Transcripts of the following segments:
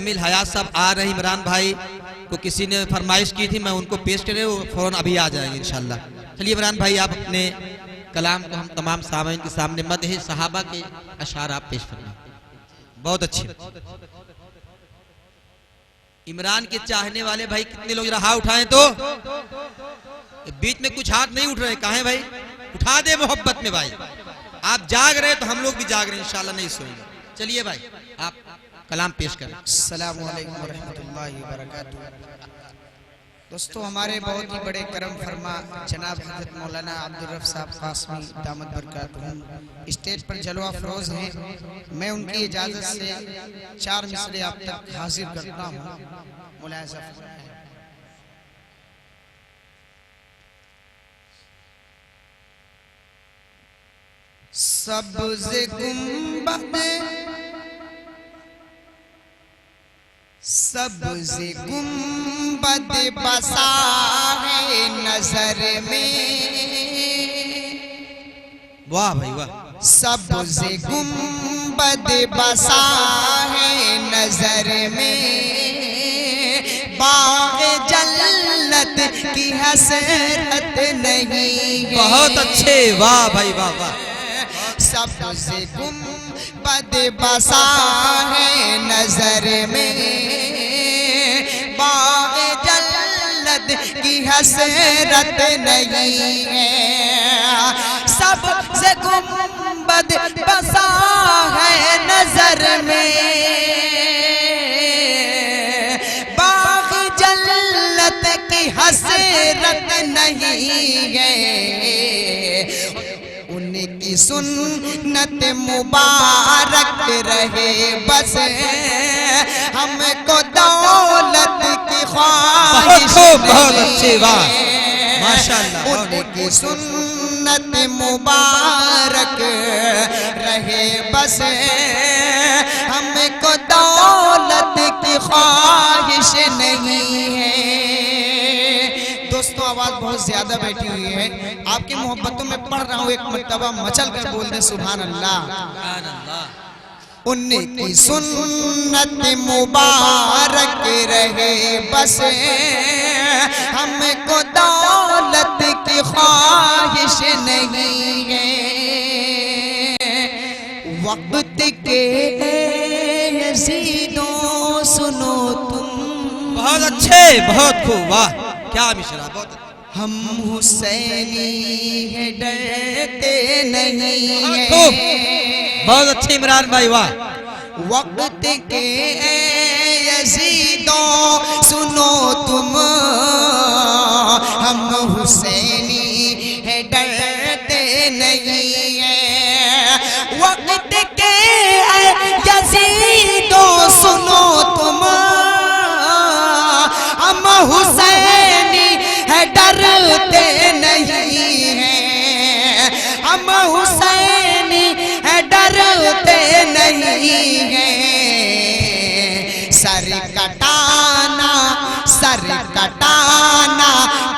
कामिल हयात साहब आ रहे, इमरान भाई को किसी ने फरमाइश की थी, मैं उनको पेश करे, वो फौरन अभी आ जाएंगे इंशाल्लाह। चलिए इमरान भाई आप अपने कलाम को हम तमाम सामीन के सामने मदह सहाबा के अशार आप पेश फरमाएं। बहुत अच्छे। इमरान के चाहने वाले भाई कितने लोग हाथ उठाएं तो, बीच में कुछ हाथ नहीं उठ रहे, कहाँ है भाई? उठा दे मोहब्बत में भाई। आप जाग रहे तो हम लोग भी जाग रहे हैं, इंशाल्लाह नहीं सोएंगे। चलिए भाई आप कलाम पेश करें। अस्सलामु अलैकुम वरहमतुल्लाहि वबरकातुहू। दोस्तों हमारे बहुत ही बड़े करम फरमा जनाब हज़रत मौलाना अब्दुल रफ़ साहब क़ासमी दामत बरकातुहू स्टेज पर जलवा फरोज हैं। मैं उनकी इजाज़त से 4 मिसरे आप तक हाजिर करता हूँ। मुलाहिज़ा फरमाएं। सब्ज़ गुंबद सब्ज़ गुंबद बसा है नजर में। वाह भाई वाह। सब्ज़ गुंबद बसा है नजर में, बाग़ जन्नत की हसरत नहीं है। बहुत अच्छे, वाह भाई वाह वाह। सब्ज़ गुंबद बसा है नजर में, बाग़ जन्नत की हसरत नहीं है। सब्ज़ गुंबद बसा है नजर में, बाग़ जन्नत की हसरत नहीं है। उनकी सुन्नत मुबारक रहे बस, हमको दौलत की ख्वाहिश बहुत अच्छे, वाह माशाअल्लाह। उनकी सुन्नत मुबारक रहे बस, हमको दौलत की ख्वाहिश नहीं है। दोस्तों आवाज बहुत ज्यादा बैठी हुई है, आपकी मोहब्बतों में पढ़ रहा हूँ, एक मर्तबा मचल कर बोल दे सुभान अल्लाह। उनकी सुन्नत मुबारक रहे बस, हमको दौलत की ख्वाहिश नहीं है। वक्त के यज़ीदों सुनो तुम। बहुत अच्छे, बहुत खूब, वाह क्या मिश्रा, बहुत अच्छे। हम हुसैनी है डरते नहीं है। बहुत अच्छे इमरान भाई वाह। वक्त के यज़ीदों सुनो तुम, हम हुसैनी है डरते नहीं है। वक्त के यज़ीदों सुनो तुम, हम हुसैनी है डरते नहीं है। हम हुसैनी है डरते नहीं है। सर कटाना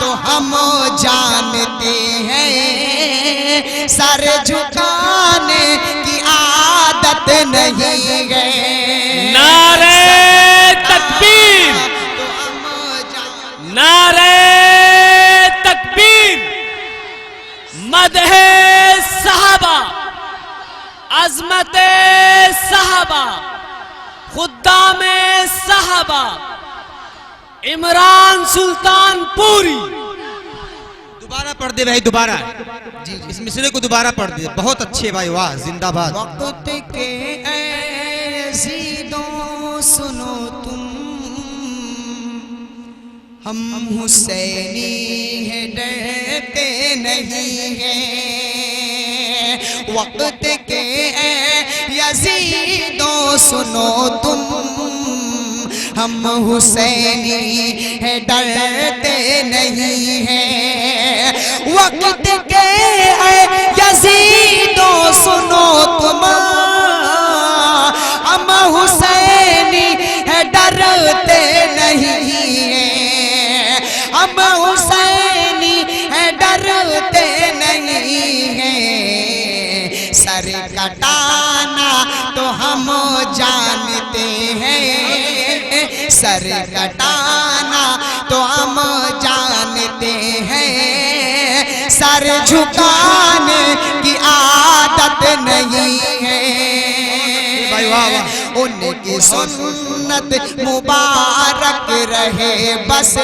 तो हम जानते हैं, सर झुकाने की आदत नहीं है। नारे तकबीर, नारे तकबीर, मदहे सहाबा, अज़मते सहाबा, खुद्दामे सहाबा, इमरान सुल्तानपुरी। दोबारा पढ़ दे भाई, दोबारा इस मिसरे को दोबारा पढ़ दे। बहुत अच्छे भाई वाह, जिंदाबाद। वक्त के यज़ीदों सुनो तुम, हम हुसैनी है डरते नहीं है। वक्त के यज़ीदों सुनो तुम, हम हुसैनी है डरते नहीं है। वक्त के यज़ीदों सुनो तुम, हम हुसैनी है डरते नहीं है। हम हुसैनी है डरते नहीं है। सर कटाना तो हम जानते हैं, सर कटाना तो हम जानते हैं, सर झुकाने की आदत नहीं है। भाई वाह वाह। उनकी सुन्नत मुबारक रहे बस,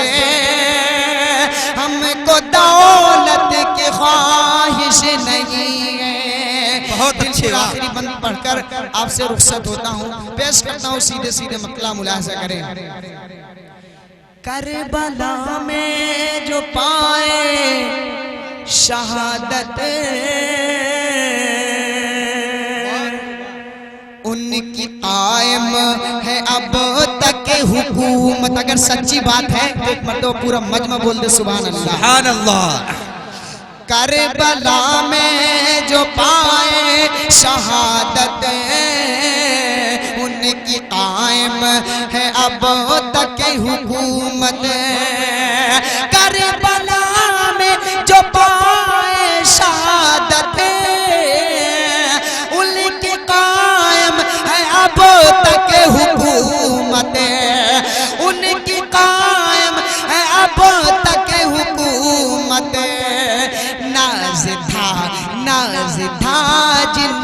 हमको दौलत की ख्वाहिश नहीं है। बहुत अच्छे वाह। आखिरी बंद पढ़कर आपसे रुखसत होता हूँ, पेश करता हूँ सीधे सीधे मतला मुलाहिजा करें। करबला में जो पाए शहादत, उनकी कायम है अब तक हुकूमत। अगर सच्ची बात है तो एक मर्तबा पूरा मजमा बोल दे सुभान अल्लाह। सुभान अल्लाह। करबला में जो पाए शहादत, उनकी कायम है अब तक हुकूमत। करबला में जो पाए शहादत, उनकी कायम है अब तक हुकूमत। उनकी कायम है अब तक हुकूमत। नाज था जिन,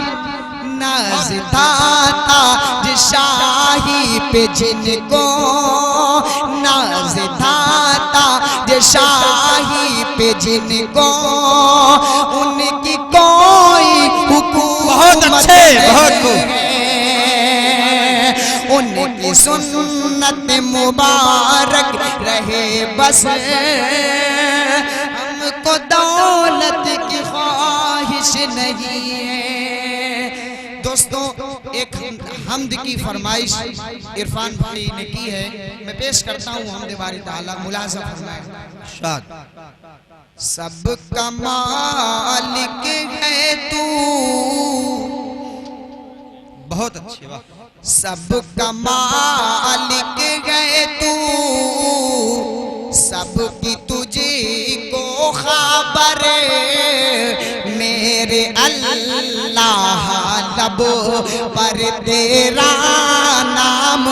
नाज था ताज शाही पे जिनको, नाज था ताज शाही पे जिनको, उनकी कोई हुकूमत बहुत अच्छे, बहुत खूब। उनकी सुन्नत मुबारक रहे बस, हमको दौलत की ख्वाहिश नहीं है। दोस्तों, एक हम्द की फरमाइश इरफान भाई ने की है, मैं पेश करता हूँ हम्द बारी ताला, मुलाज़ा फरमाए। शाद। सबका मालिक है तू, बहुत अच्छे वाह। सबका मालिक है तू, सबकी तुझे को खबर, मेरे अल्लाह लब पर तेरा नाम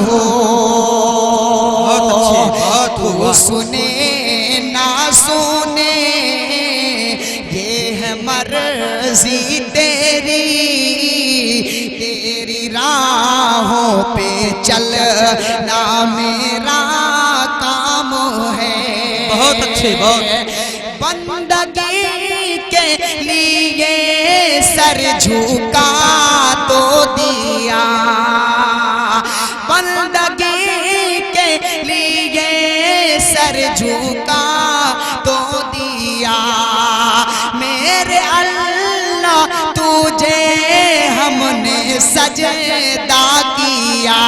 हो। बहुत अच्छे, बहुत खूब। वो सुने ना सुने ये है मर्जी तेरी, तेरी राहों पे चलना मेरा काम है। बहुत अच्छे, बहुत। बंदगी के लिए सर झुका तो दिया, बंदगी के लिए सर झुका तो दिया, मेरे अल्लाह तुझे हमने सजदा किया।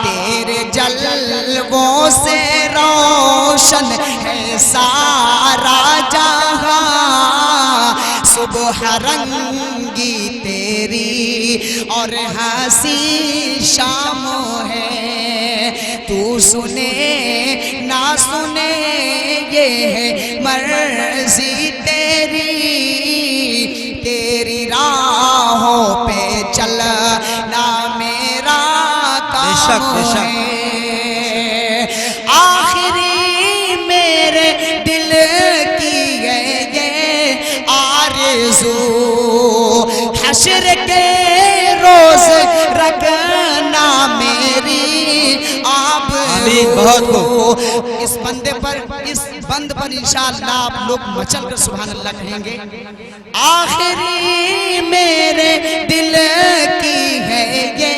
तेरे जलवों से रोशन है सारा जहां, सुबह रंगी तेरी और हंसी शाम है। तू सुने ना सुने ये है मर्जी तेरी, तेरी राहों पे चलना मेरा काम है। आखिरी मेरे दिल की ये आरज़ू, हश्र के रोज रखना मेरी आप। बहुत खूब। इस बंदे पर, इस बंद पर इंशाअल्लाह आप लोग मचल कर सुभान अल्लाह कहेंगे। आखिरी मेरे दिल की है ये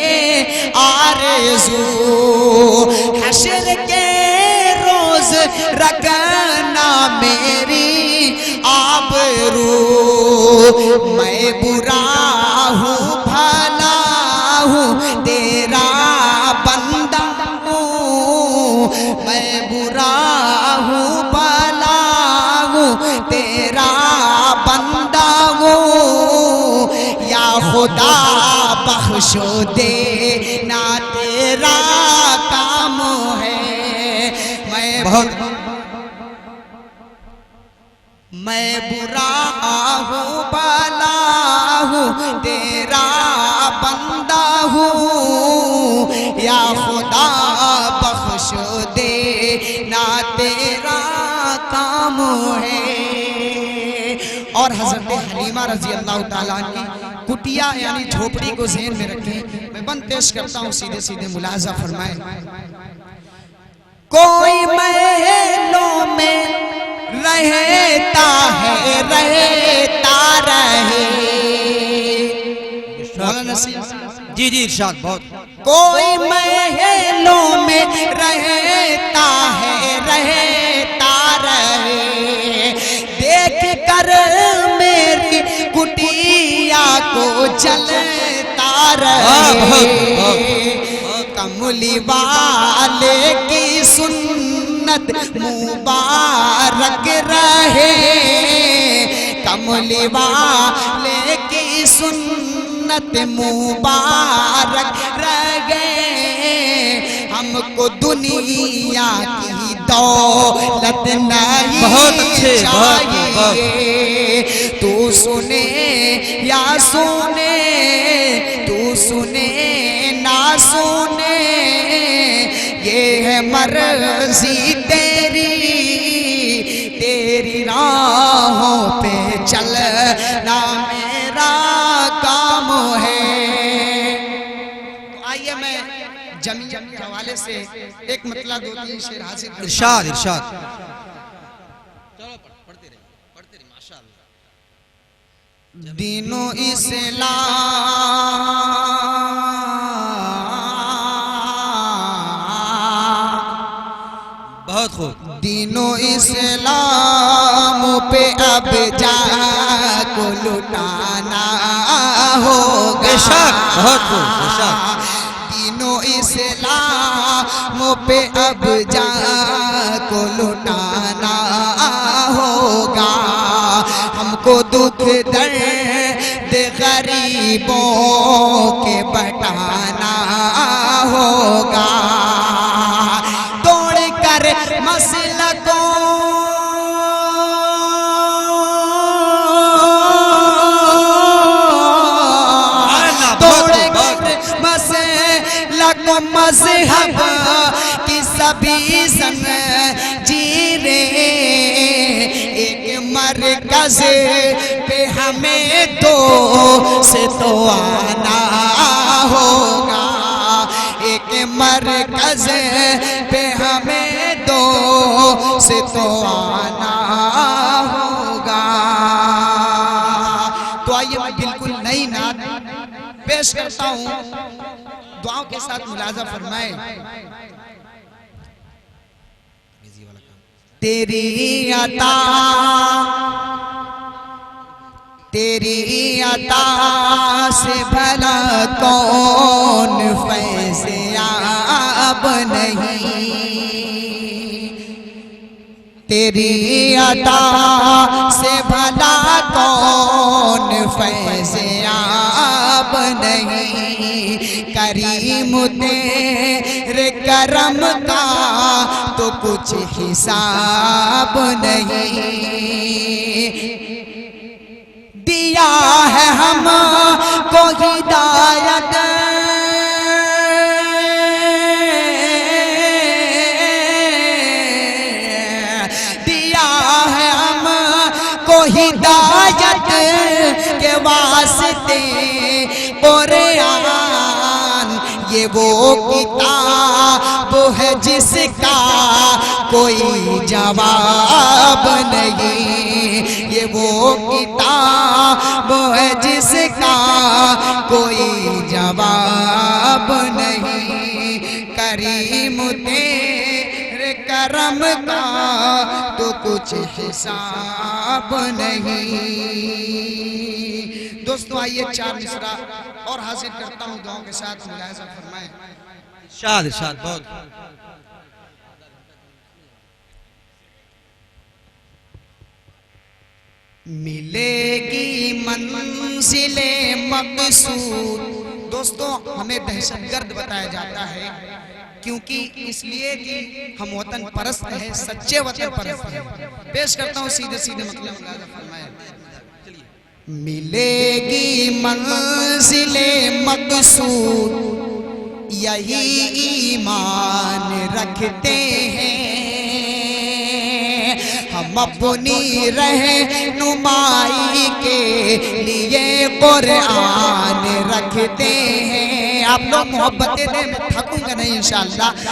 आरज़ू, हश्र के रोज रखना मेरी आबरू। मैं बुरा हूँ भला हूँ तेरा बंदा हूँ, मैं बुरा हूँ भला हूँ तेरा बंदा हूँ। या खुदा बख्शो दे ना तेरा काम है। मैं बुरा हूँ भला हूँ तेरा बंदा हूँ, या खुदा और हजरत हलीमा रजी अल्लाह ताला की कुटिया यानी झोपड़ी को ज़हन में रखें। मैं बंद पेश करता हूँ, सीधे सीधे मुलाजा फरमाएं। कोई महलों में रहता है, रहता रहे। जी जी इरशाद। बहुत कोई महलों में रहता है, रहता रहे। देख कर मेरी कुटिया को चलता रहे। कमली वाले की सुन्नत मुबारक रहे। कमली वाले की सुन्नत मुबारक रहे। हमको दुनिया की दौलत नहीं बहुत अच्छे, चाहिए। तू सुने या सुने, तू सुने ना सुने, ये है मर्जी तेरी, तेरी राहों पे चलना मेरा काम है। तो आइए मैं जमीयत के हवाले से एक मतलब दो तीन शेर हासिल करता हूं। इरशाद इरशाद। चलो पढ़ते रहिए माशाअल्लाह। दीनो इस्लाम बहुत खूब। दीनो इस्लाम पे अब जा को लुटाना होगा। बेशक, बहुत खूब, बेशक। दीनो इस्लाम पे अब जा को लुटाना होगा। हमको दुख दर्द गरीबों के बटाना होगा। तोड़ कर मसलकों मज़हब की सभी ज़ंजीरें एक मरकज़ पे हमें दो से तो आना होगा। एक मरकज़ पे हमें दो से तो आना होगा। तो आइए मैं बिल्कुल नई नात पेश करता हूँ, दुआओं के साथ मुलाजा फरमाए। तेरी अता, तेरी अता से भला कौन फैज़याब नहीं। तेरी अता से भला कौन फैज़याब नहीं। करीम तेरे करम का तो कुछ हिसाब नहीं। दिया है हमको हिदायत, दिया है हमको हिदायत के वास्ते कुरान। ये वो किताब है जिसका कोई जवाब नहीं। ये वो किताब है जिसका कोई जवाब नहीं। करीम तेरे करम का तो कुछ हिसाब नहीं। दोस्तों आइए चार मिसरा और हासिल करता हूँ, दुआओं के साथ मुलाहिजा फरमाएं। इरशाद इरशाद। बहुत मिलेगी मंजिले मकसूद। दोस्तों हमें दहशतगर्द बताया जाता है, क्योंकि इसलिए कि हम वतन परस्त हैं, सच्चे वतन परस्त हैं। पेश करता हूँ सीधे सीधे मतलब मुलाहिजा फरमाएं। मिलेगी मंजिले मकसूद, यही ईमान रखते हैं हम अपनी रहनुमाई के लिए कुरान रखते हैं। आप लोग मोहब्बतें दें, मैं थकूंगा नहीं इंशाअल्लाह।